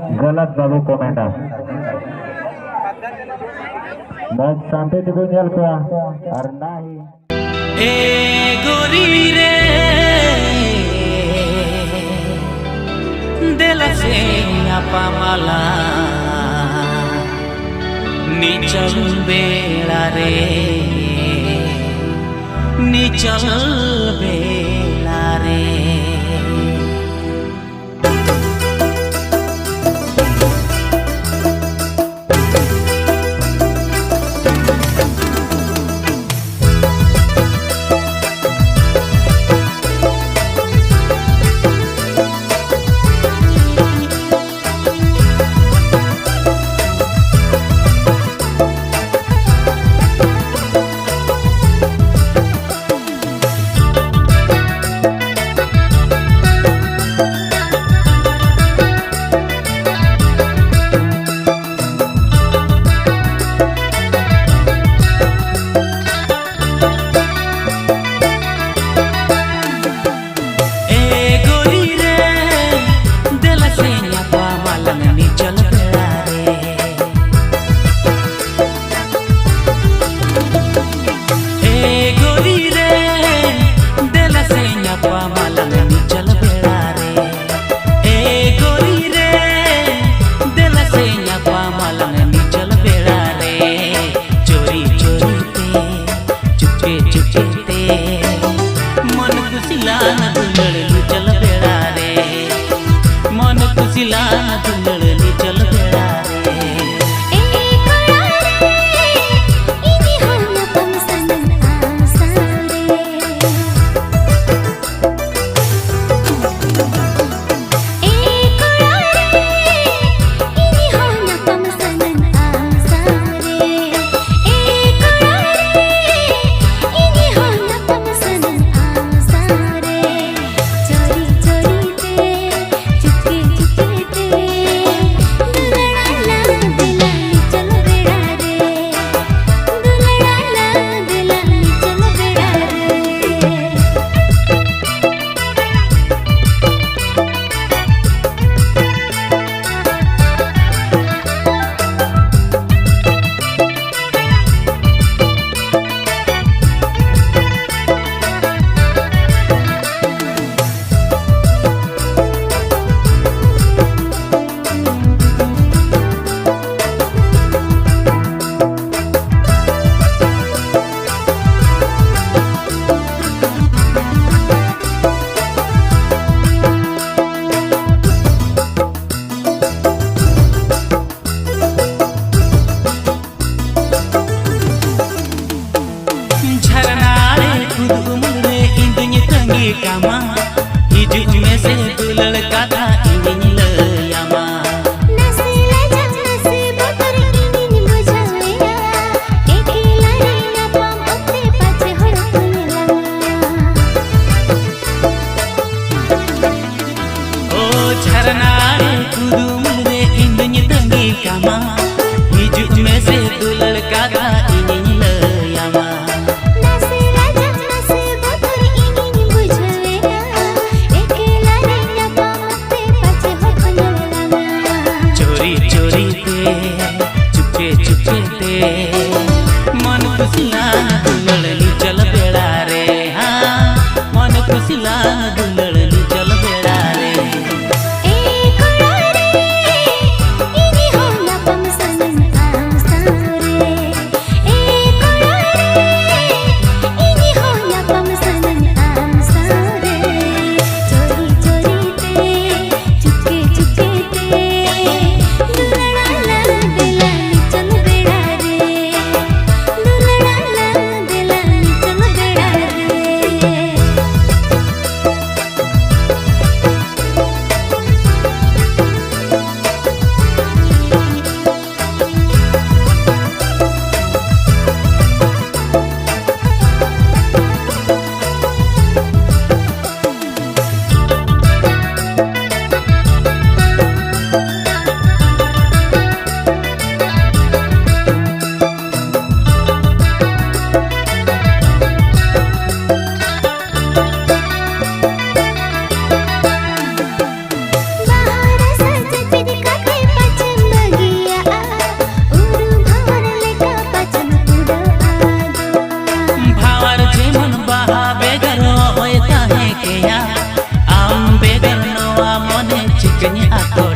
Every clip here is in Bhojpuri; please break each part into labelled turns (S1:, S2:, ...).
S1: गलत बाबू कोमेंडा मैच शांति को खेल को और नहीं
S2: ए गोरी रे दिल से आपा माला नीचल बेड़ा रे नीचल बेड़ा रे कामा हिजुक में से तू लड़का था इंगिन लयामा
S3: नसीला जब नसीब पर इंगिन बुझाया एकेला रे पाम अपने पाछे हड़पला
S2: ओ झरना रे कुदुम रे इंगिन तंगी कामा हिजुक में से तू लड़का था इंगिन लयामा मन खुशिला दुलड़ली चल बेड़ा रे हाँ मन खुशिला दुलड़ली चल बेड़ा रे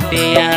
S2: peya.